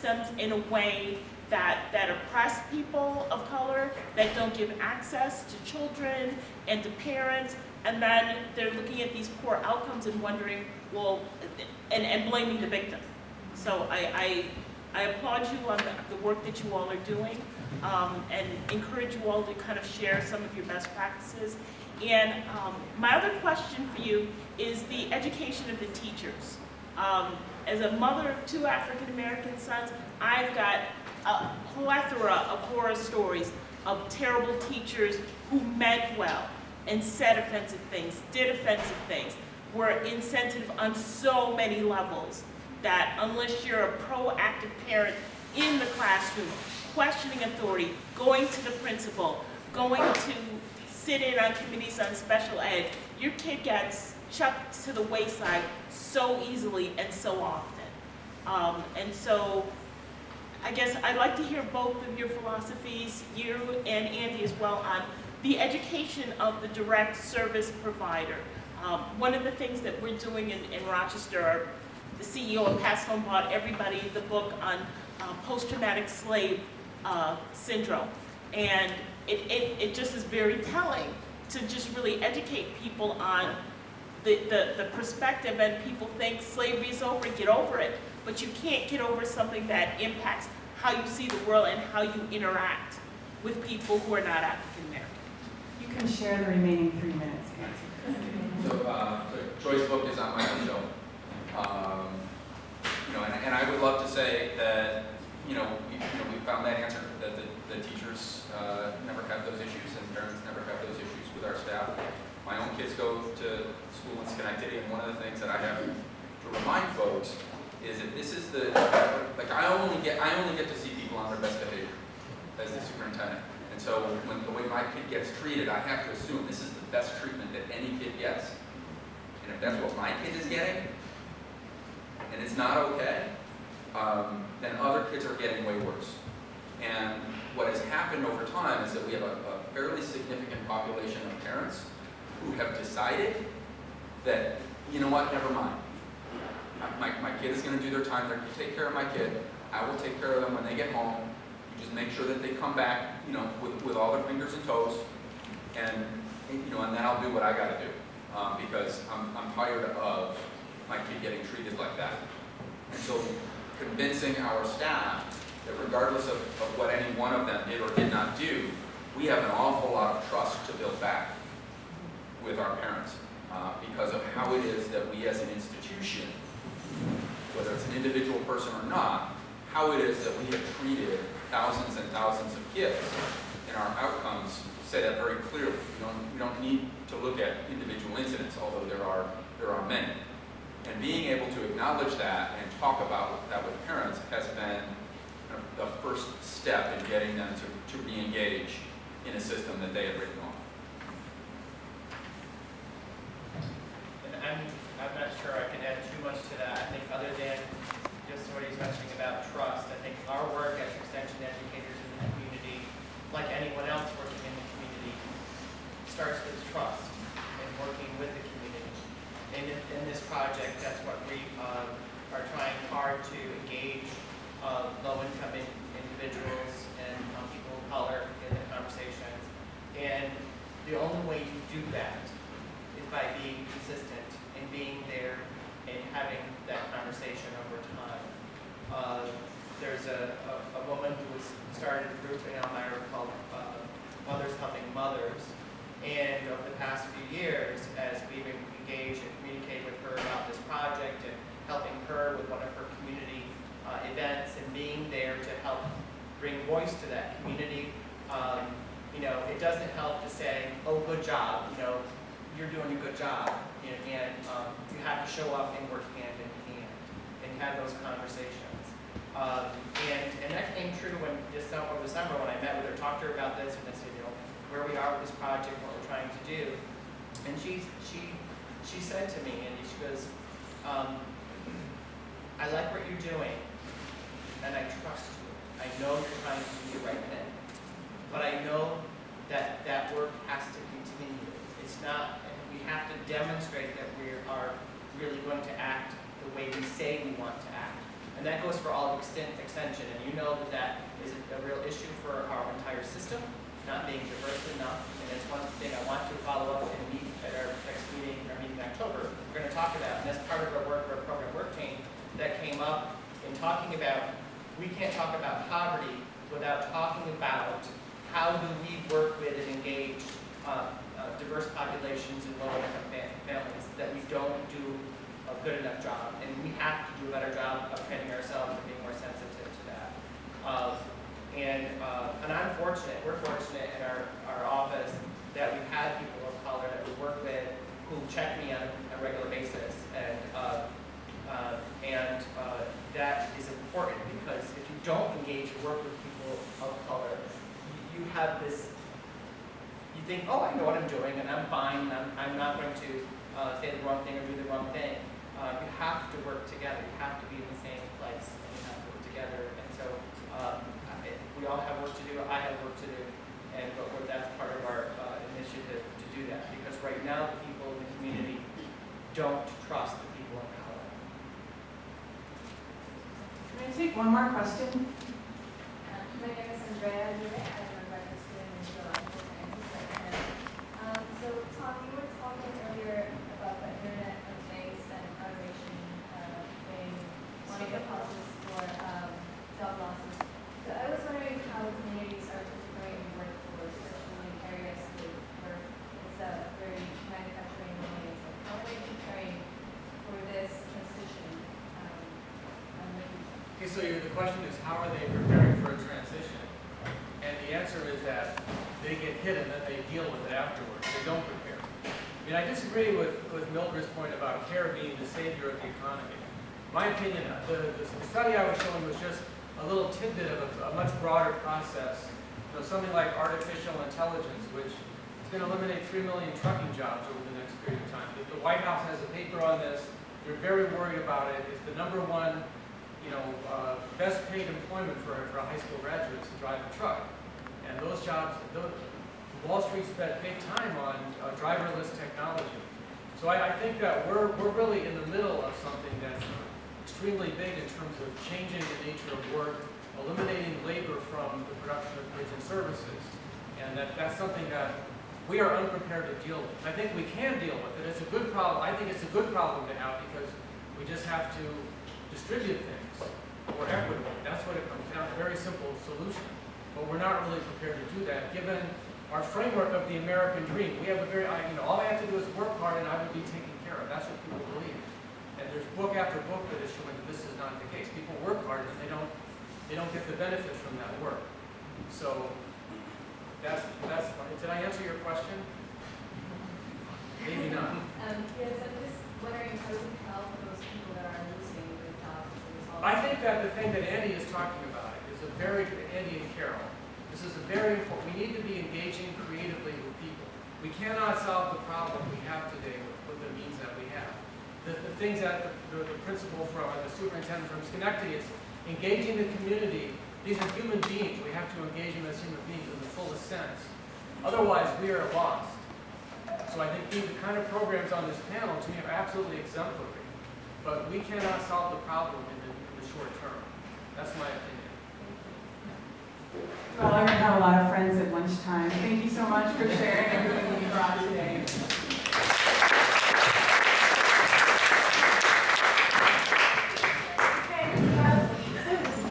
systems in a way that oppress people of color, that don't give access to children and to parents, and then they're looking at these poor outcomes and wondering, well, and blaming the victim. So I applaud you on the work that you all are doing, and encourage you all to kind of share some of your best practices. And my other question for you is the education of the teachers. As a mother of 2 African-American sons, I've got a plethora of horror stories of terrible teachers who meant well and said offensive things, did offensive things, were insensitive on so many levels that unless you're a proactive parent in the classroom, questioning authority, going to the principal, going to sit in on committees on special ed, your kid gets chucked to the wayside so easily and so often. And so I guess I'd like to hear both of your philosophies, you and Andy as well, on the education of the direct service provider. One of the things that we're doing in Rochester, the CEO of Pass Home bought everybody the book on post-traumatic slave syndrome. And it just is very telling to just really educate people on the perspective, and people think slavery is over, get over it. But you can't get over something that impacts how you see the world and how you interact with people who are not African American. You can share the remaining 3 minutes, Nancy. So Joy's book is on my own show. And I would love to say that we found that answer, that the teachers never have those issues and parents never have those issues with our staff. My own kids go to school in Schenectady, and one of the things that I have to remind folks is that this is I only get to see people on their best behavior as the superintendent. And so when the way my kid gets treated, I have to assume this is the best treatment that any kid gets. And if that's what my kid is getting, and it's not okay, then other kids are getting way worse. And what has happened over time is that we have a fairly significant population of parents who have decided that, you know what, never mind. My kid is going to do their time. They're going to take care of my kid. I will take care of them when they get home. You just make sure that they come back, with all their fingers and toes, and and then I'll do what I got to do because I'm tired of my kid getting treated like that. And so, convincing our staff that regardless of what any one of them did or did not do, we have an awful lot of trust to build back with our parents because of how it is that we as an institution, whether it's an individual person or not, how it is that we have treated thousands and thousands of kids, and our outcomes say that very clearly. We don't need to look at individual incidents, although there are many. And being able to acknowledge that and talk about that with parents has been the first step in getting them to re-engage in a system that they had written off. And I'm not sure I can add too much to that. I think other than just what he's mentioning about trust, I think our work as extension educators in the community, like anyone else working in the community, starts with trust and working with the community. And in this project, that's what we are trying hard to engage low-income individuals and people of color in the conversations. And the only way you do that is by being consistent and being there and having that conversation over time. There's a woman who started a group in Elmira called Mothers Helping Mothers. And over the past few years, as we've engaged and communicated with her about this project and helping her with one of her community events and being there to help bring voice to that community, it doesn't help to say, oh, good job, you're doing a good job, and you have to show up and work hand in hand and have those conversations. And that came true when over December when I met with her, talked to her about this, and I said, where we are with this project, what we're trying to do. And she said to me, and she goes, I like what you're doing, and I trust you. I know you're trying to do the right thing. But I know that work has to continue. It's not, we have to demonstrate that we are really going to act the way we say we want to act. And that goes for all of extension, and you know that that is a real issue for our entire system, not being diverse enough. And it's one thing I want to follow up and meet at our next meeting, our meeting in October. We're going to talk about, and that's part of our work, our program work team that came up in talking about, we can't talk about poverty without talking about how do we work with and engage diverse populations and low-income families that we don't do a good enough job, and we have to do a better job of training ourselves and being more sensitive to that. And I'm fortunate, we're fortunate in our office that we've had people of color that we work with who check me on a regular basis, and that is important, because if you don't engage and work with people of color, you have this, you think, oh, I know what I'm doing and I'm fine, and I'm not going to say the wrong thing or do the wrong thing. You have to work together, you have to be in the same place, and you have to work together. And so we all have work to do, I have work to do, but that's part of our initiative to do that, because right now the people in the community don't trust the people of color. Can I take one more question? My name is Andrea Dure. I'm a graduate student in geological sciences right now. So Tom, you were talking earlier about the Internet of Things and automation being one of the causes for job losses. So I was wondering how communities are preparing workforce, especially in areas where it's a very manufacturing oriented. How are they preparing for this transition? Okay, so the question is, how are they preparing for a transition? And the answer is that they get hit and then they deal with it afterwards. They don't prepare. I mean, I disagree with Mildred's point about care being the savior of the economy. My opinion, the study I was showing was just a little tidbit of a much broader process. You know, something like artificial intelligence, which is going to eliminate 3 million trucking jobs over the next period of time. The White House has a paper on this. They're very worried about it. It's the #1 best paid employment for a high school graduate to drive a truck. And those jobs, Wall Street spent big time on driverless technology. So I think that we're really in the middle of something that's extremely big in terms of changing the nature of work, eliminating labor from the production of goods and services. And that's something that we are unprepared to deal with. I think we can deal with it. It's a good problem. I think it's a good problem to have, because we just have to distribute things more equitably. That's what it comes down to. A very simple solution. But we're not really prepared to do that, given our framework of the American dream. We have a very, all I have to do is work hard and I would be taken care of. That's what people believe. And there's book after book that is showing that this is not the case. People work hard and they don't get the benefits from that work. So that's did I answer your question? Maybe not. Yes, I'm just wondering how we help those people that are losing their jobs as a result. I think that the thing that Andy is talking about is Andy and Carol, this is a very important, we need to be engaging creatively with people. We cannot solve the problem we have today with the means that we have. The things that the principal from, the superintendent from Schenectady is engaging the community. These are human beings. We have to engage them as human beings in the fullest sense. Otherwise, we are lost. So I think the kind of programs on this panel, to me, are absolutely exemplary. But we cannot solve the problem in the short term. That's my opinion. Well, I'm going to have a lot of friends at lunchtime. Thank you so much for sharing.